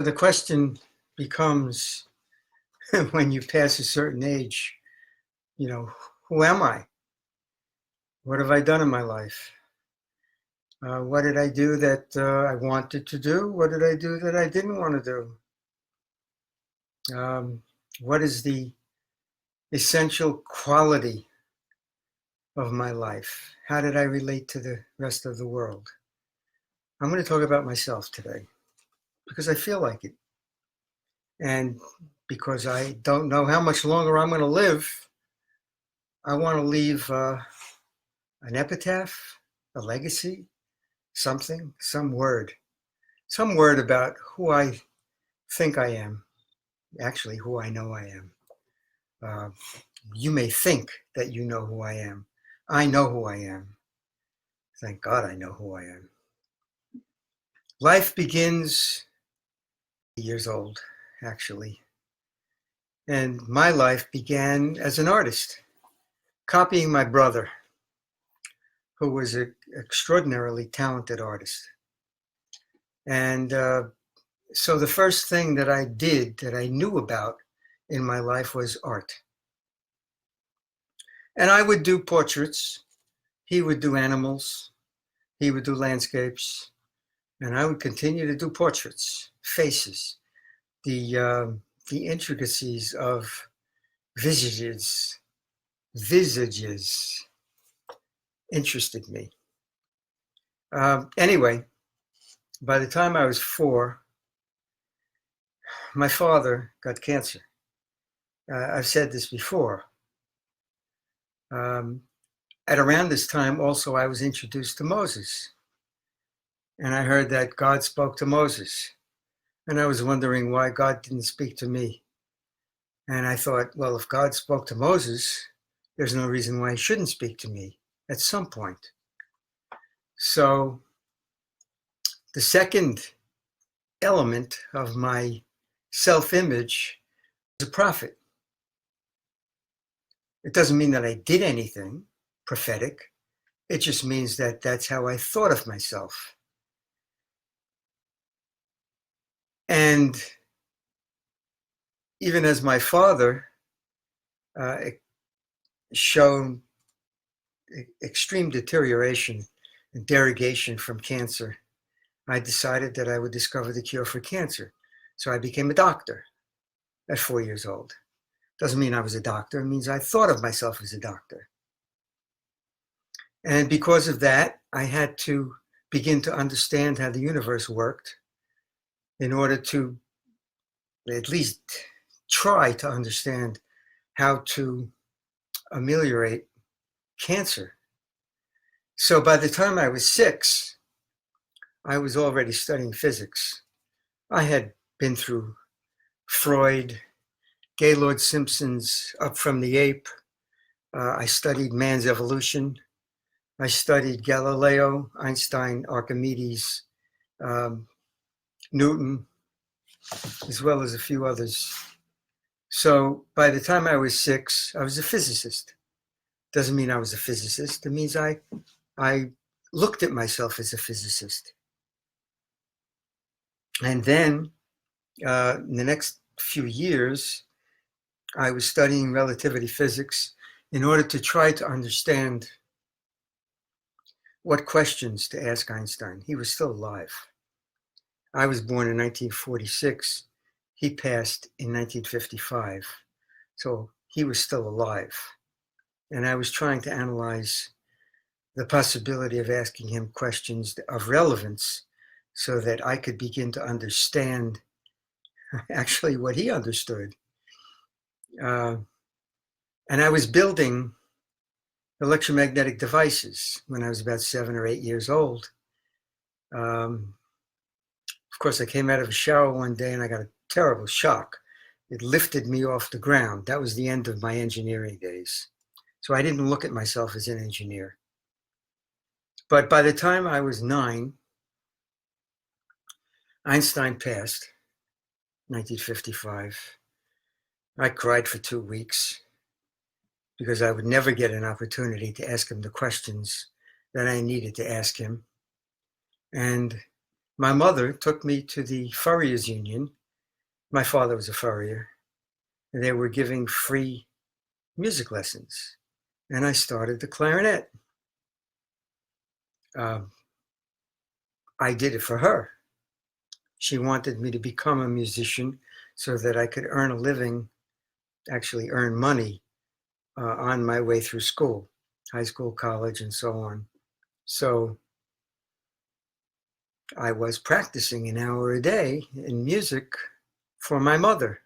The question becomes when you pass a certain age, who am I? What have I done in my life? What did I do that I wanted to do? What did I do that I didn't want to do? What is the essential quality of my life? How did I relate to the rest of the world? I'm going to talk about myself today because I feel like it. And because I don't know how much longer I'm going to live, I want to leave an epitaph, a legacy, something, some word about who I think I am, actually who I know I am. You may think that you know who I am. I know who I am. Thank God I know who I am. Life begins years old, actually. And my life began as an artist, copying my brother, who was an extraordinarily talented artist. And so the first thing that I did that I knew about in my life was art. And I would do portraits. He would do animals. He would do landscapes. And I would continue to do portraits, faces, the intricacies of visages interested me. Anyway, by the time I was 4, my father got cancer. I've said this before. At around this time, also, I was introduced to Moses. And I heard that God spoke to Moses. And I was wondering why God didn't speak to me. And I thought, well, if God spoke to Moses, there's no reason why he shouldn't speak to me at some point. So the second element of my self-image is a prophet. It doesn't mean that I did anything prophetic. It just means that that's how I thought of myself. And even as my father showed extreme deterioration and derogation from cancer, I decided that I would discover the cure for cancer. So I became a doctor at 4 years old. Doesn't mean I was a doctor. It means I thought of myself as a doctor. And because of that, I had to begin to understand how the universe worked in order to at least try to understand how to ameliorate cancer. So by the time I was 6, I was already studying physics. I had been through Freud, Gaylord Simpson's Up from the Ape. I studied man's evolution. I studied Galileo, Einstein, Archimedes, Newton, as well as a few others. So by the time I was 6, I was a physicist. Doesn't mean I was a physicist. It means I looked at myself as a physicist. And then in the next few years, I was studying relativity physics in order to try to understand what questions to ask Einstein. He was still alive. I was born in 1946. He passed in 1955. So he was still alive. And I was trying to analyze the possibility of asking him questions of relevance so that I could begin to understand actually what he understood. And I was building electromagnetic devices when I was about 7 or 8 years old. Of course, I came out of a shower one day and I got a terrible shock. It lifted me off the ground. That was the end of my engineering days. So I didn't look at myself as an engineer. But by the time I was 9, Einstein passed, 1955. I cried for 2 weeks because I would never get an opportunity to ask him the questions that I needed to ask him. And my mother took me to the Furriers Union. My father was a furrier. And they were giving free music lessons. And I started the clarinet. I did it for her. She wanted me to become a musician so that I could earn a living, actually earn money on my way through school, high school, college, and so on. So I was practicing an hour a day in music for my mother.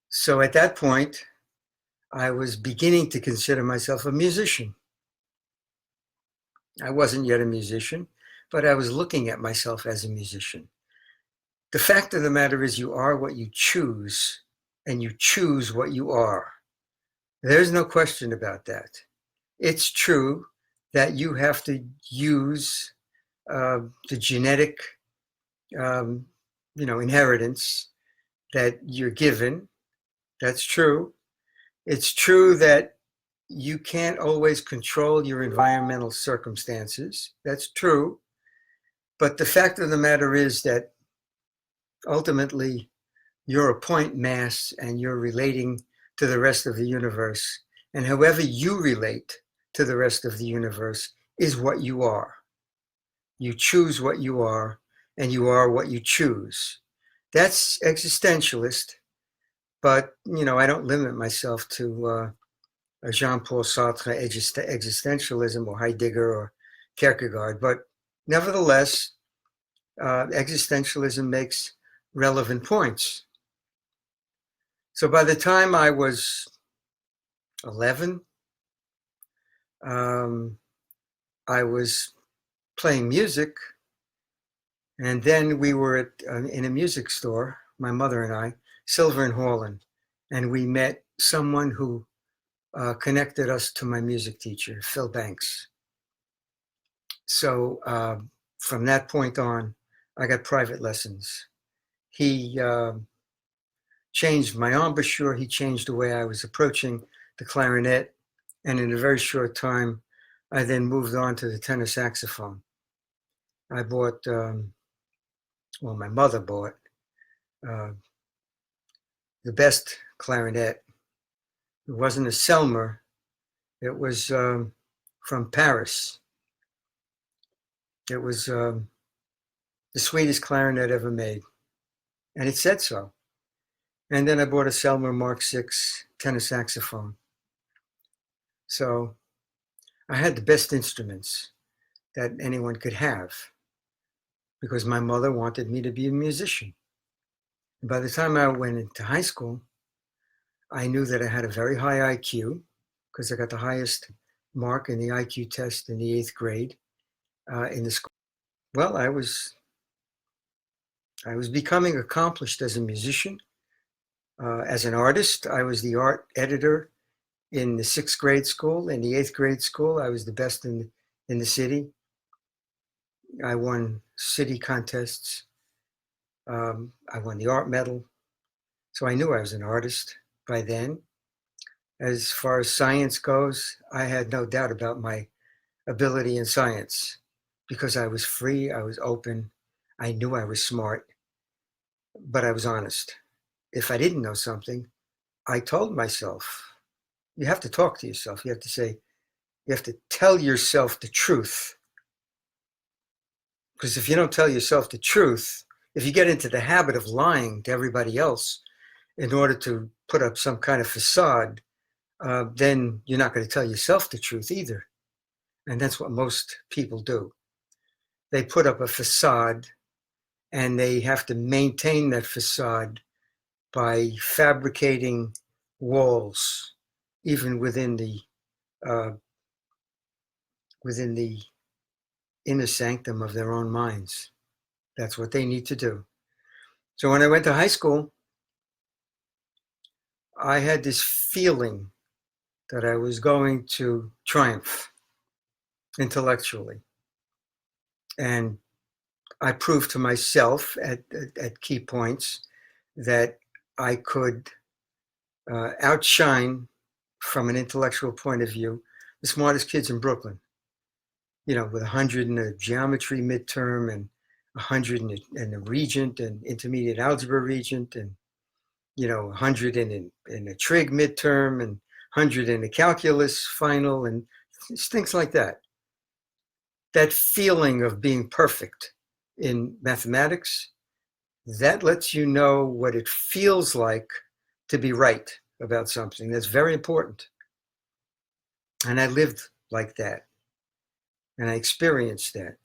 So at that point, I was beginning to consider myself a musician. I wasn't yet a musician, but I was looking at myself as a musician. The fact of the matter is you are what you choose, and you choose what you are. There's no question about that. It's true that you have to use the genetic, inheritance that you're given. That's true. It's true that you can't always control your environmental circumstances. That's true. But the fact of the matter is that ultimately you're a point mass and you're relating to the rest of the universe. And however you relate to the rest of the universe is what you are. You choose what you are, and you are what you choose. That's existentialist, but I don't limit myself to Jean-Paul Sartre existentialism or Heidegger or Kierkegaard, but nevertheless, existentialism makes relevant points. So by the time I was 11, I was playing music, and then we were in a music store, my mother and I, Silver and Holland, and we met someone who connected us to my music teacher, Phil Banks. So from that point on, I got private lessons. He changed my embouchure. He changed the way I was approaching the clarinet. And in a very short time, I then moved on to the tenor saxophone. I bought, my mother bought the best clarinet. It wasn't a Selmer. It was from Paris. It was the sweetest clarinet ever made. And it said so. And then I bought a Selmer Mark VI tenor saxophone. So I had the best instruments that anyone could have because my mother wanted me to be a musician. And by the time I went into high school, I knew that I had a very high IQ because I got the highest mark in the IQ test in the 8th grade in the school. Well, I was becoming accomplished as a musician. As an artist, I was the art editor in the 6th grade school. In the 8th grade school, I was the best in the city. I won city contests. I won the art medal. So I knew I was an artist by then. As far as science goes, I had no doubt about my ability in science because I was free, I was open, I knew I was smart, but I was honest. If I didn't know something, I told myself. You have to talk to yourself. You have to tell yourself the truth. Because if you don't tell yourself the truth, if you get into the habit of lying to everybody else in order to put up some kind of facade, then you're not going to tell yourself the truth either. And that's what most people do. They put up a facade and they have to maintain that facade by fabricating walls, even within the inner sanctum of their own minds. That's what they need to do. So when I went to high school, I had this feeling that I was going to triumph intellectually. And I proved to myself at key points that I could outshine, from an intellectual point of view, the smartest kids in Brooklyn. with 100 in a geometry midterm and 100 in the regent and intermediate algebra regent, and 100 in a trig midterm and 100 in a calculus final, and things like that. That feeling of being perfect in mathematics, that lets you know what it feels like to be right about something. That's very important. And I lived like that. And I experienced that.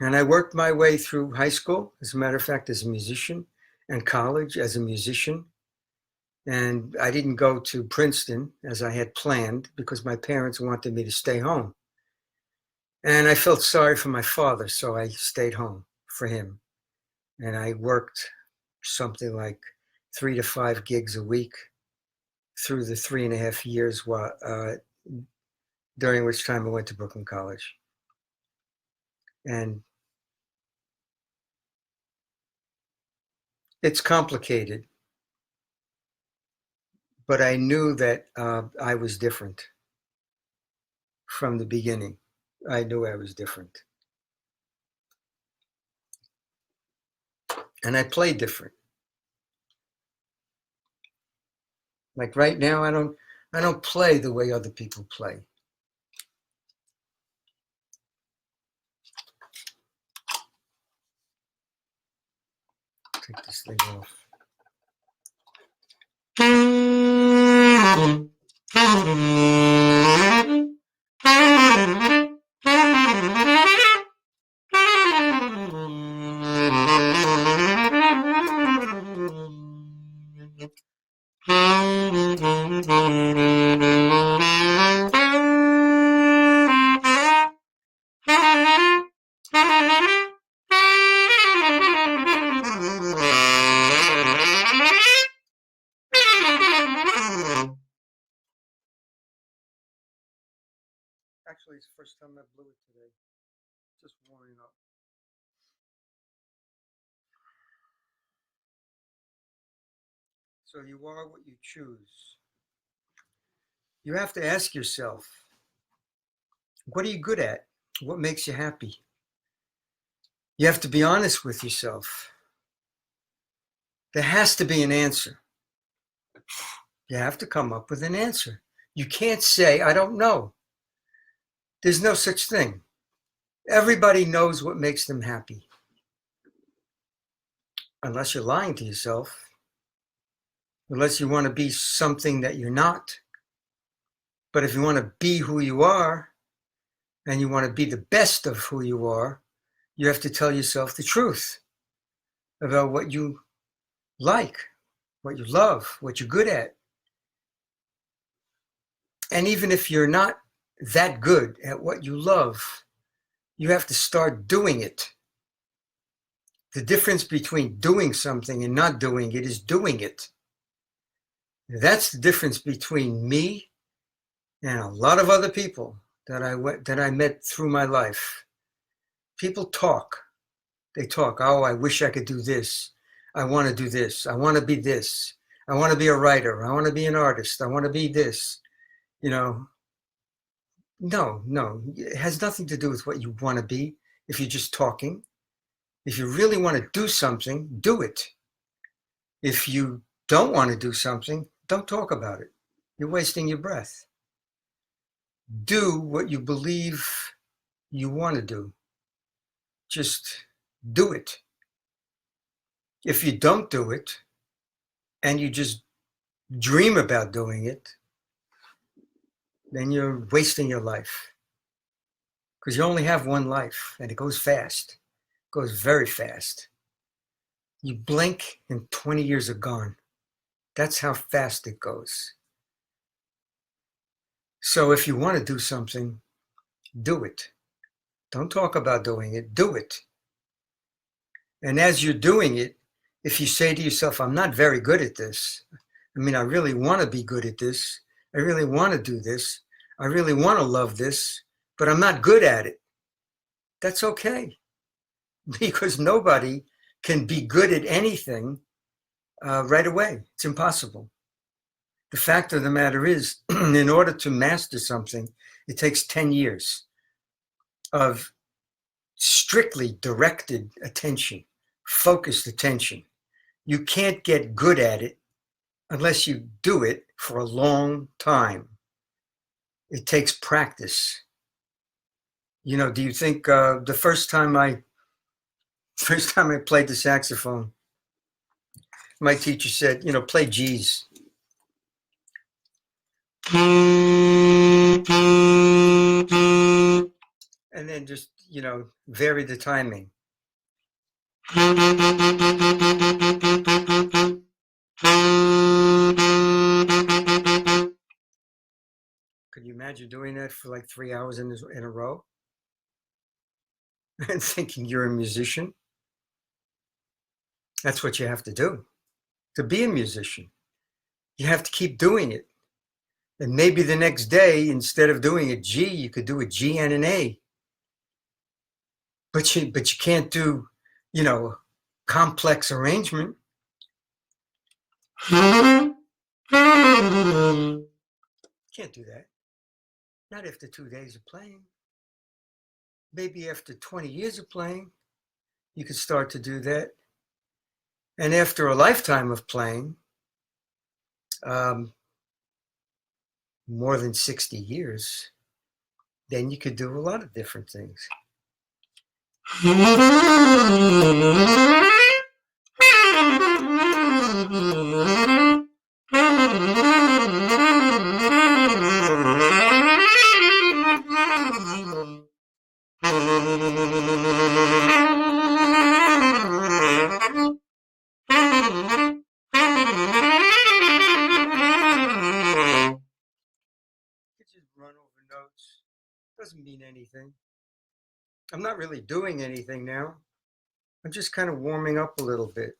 And I worked my way through high school, as a matter of fact, as a musician, and college as a musician. And I didn't go to Princeton as I had planned because my parents wanted me to stay home. And I felt sorry for my father, so I stayed home for him. And I worked something like 3 to 5 gigs a week through the 3.5 years during which time I went to Brooklyn College. And it's complicated, but I knew that I was different from the beginning. I knew I was different. And I play different. Like right now, I don't play the way other people play. Take this thing off. Actually, it's the first time I blew it today. Just warming up. So you are what you choose. You have to ask yourself, what are you good at? What makes you happy? You have to be honest with yourself. There has to be an answer. You have to come up with an answer. You can't say, I don't know. There's no such thing. Everybody knows what makes them happy. Unless you're lying to yourself. Unless you want to be something that you're not. But if you want to be who you are, and you want to be the best of who you are, you have to tell yourself the truth about what you like, what you love, what you're good at. And even if you're not that good at what you love, you have to start doing it. The difference between doing something and not doing it is doing it. That's the difference between me and a lot of other people that I met through my life. People talk. They talk, oh, I wish I could do this. I want to do this. I want to be this. I want to be a writer. I want to be an artist. I want to be this. No, it has nothing to do with what you want to be if you're just talking. If you really want to do something, do it. If you don't want to do something, don't talk about it. You're wasting your breath. Do what you believe you want to do. Just do it. If you don't do it, and you just dream about doing it, then you're wasting your life. Because you only have one life, and it goes fast. It goes very fast. You blink and 20 years are gone. That's how fast it goes. So if you want to do something, do it. Don't talk about doing it, do it. And as you're doing it, if you say to yourself, I'm not very good at this. I really want to be good at this. I really want to do this. I really want to love this, but I'm not good at it. That's okay. Because nobody can be good at anything right away. It's impossible. The fact of the matter is, in order to master something, It takes 10 years of strictly directed attention, focused attention. You can't get good at it unless you do it for a long time. It takes practice. You know, do you think the first time I played the saxophone, my teacher said, you know, play G's. And then just, you know, vary the timing. Could you imagine doing that for like 3 hours in a row? And thinking you're a musician? That's what you have to do to be a musician. You have to keep doing it. And maybe the next day, instead of doing a G, you could do a G and an A. But you can't do, you know, complex arrangement. Can't do that. Not after 2 days of playing. Maybe after 20 years of playing, you could start to do that. And after a lifetime of playing, more than 60 years, then you could do a lot of different things. Just run over notes. Doesn't mean anything. I'm not really doing anything now. I'm just kind of warming up a little bit.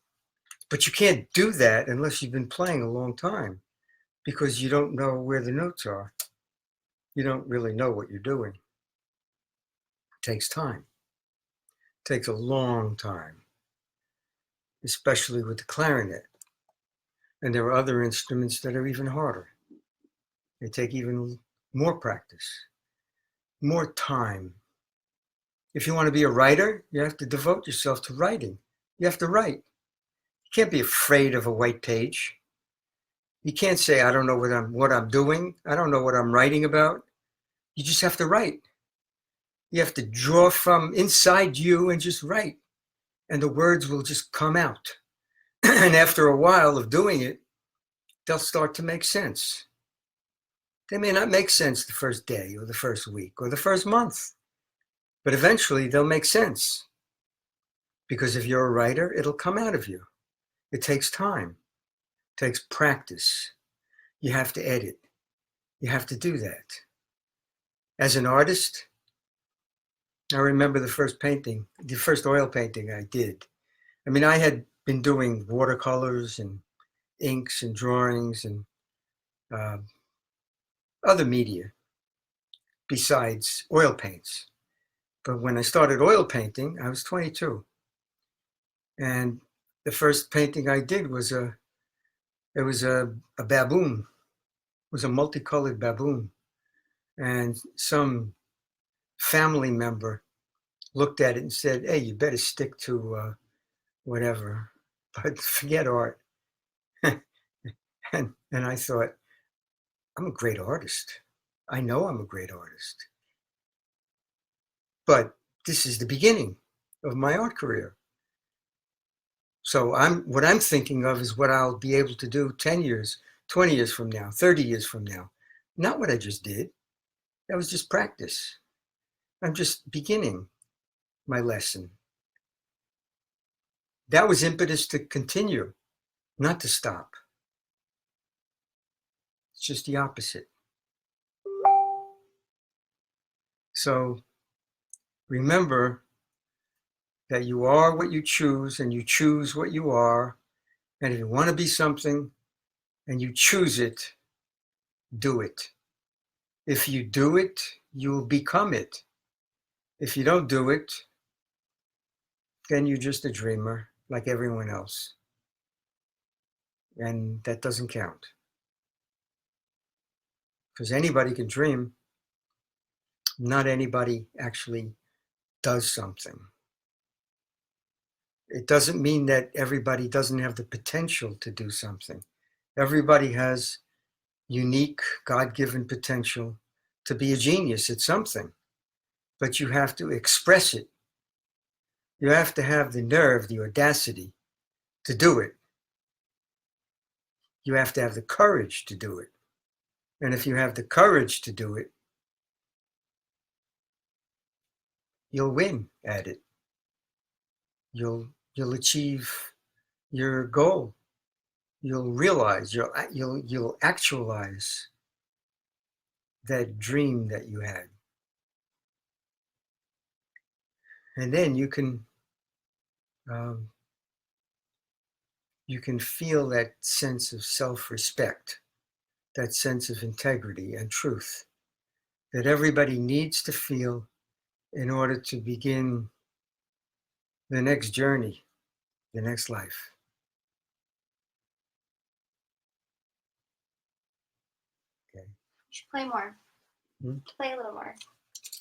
But you can't do that unless you've been playing a long time, because you don't know where the notes are. You don't really know what you're doing. It takes time. It takes a long time, especially with the clarinet. And there are other instruments that are even harder. They take even more practice, more time. If you want to be a writer, you have to devote yourself to writing. You have to write. You can't be afraid of a white page. You can't say, I don't know what I'm doing. I don't know what I'm writing about. You just have to write. You have to draw from inside you and just write. And the words will just come out. And after a while of doing it, they'll start to make sense. They may not make sense the first day or the first week or the first month, but eventually they'll make sense. Because if you're a writer, it'll come out of you. It takes time. It takes practice. You have to edit. You have to do that. As an artist, I remember the first oil painting I did. I mean, I had been doing watercolors and inks and drawings and other media besides oil paints. But when I started oil painting, I was 22. And the first painting I did was a baboon. It was a multicolored baboon. And some family member looked at it and said, hey, you better stick to whatever, but forget art. and I thought, I'm a great artist. I know I'm a great artist. But this is the beginning of my art career. So what I'm thinking of is what I'll be able to do 10 years, 20 years from now, 30 years from now. Not what I just did. That was just practice. I'm just beginning my lesson. That was impetus to continue, not to stop. It's just the opposite. So remember that you are what you choose and you choose what you are. And if you want to be something and you choose it, do it. If you do it, you'll become it. If you don't do it, then you're just a dreamer like everyone else. And that doesn't count. Because anybody can dream. Not anybody actually does something. It doesn't mean that everybody doesn't have the potential to do something. Everybody has unique, God-given potential to be a genius at something, but you have to express it. You have to have the nerve, the audacity to do it. You have to have the courage to do it. And if you have the courage to do it, you'll win at it. You'll achieve your goal. You'll realize, you'll actualize that dream that you had. And then you can feel that sense of self-respect, that sense of integrity and truth that everybody needs to feel in order to begin the next journey, the next life. Okay. You should play more. Hmm? Play a little more.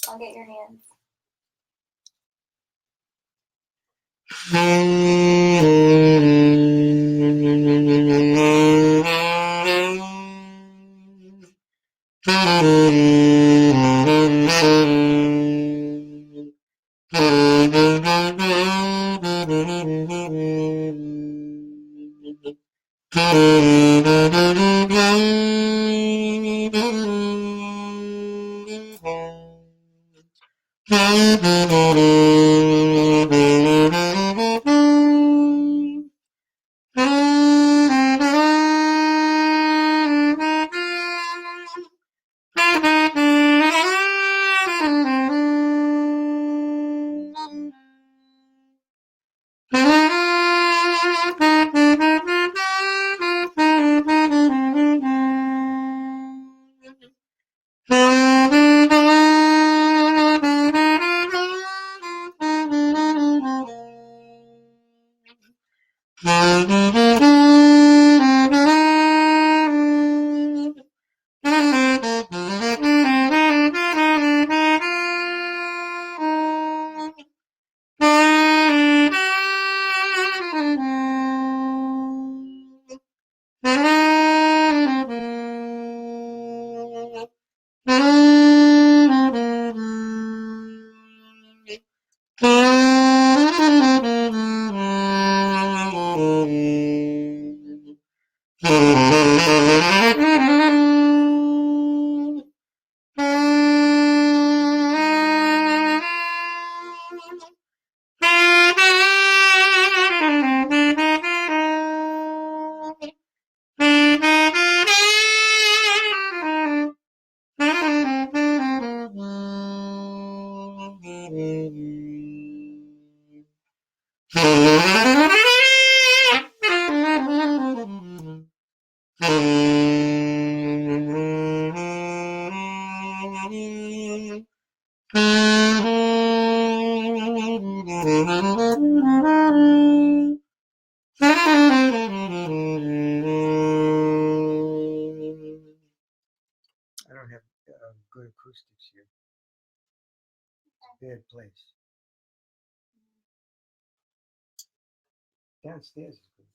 I'll get your hands. I don't have good acoustics here. It's a bad place. Downstairs is good.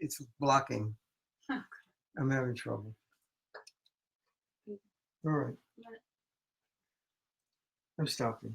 It's blocking. I'm having trouble. All right. I'm stopping.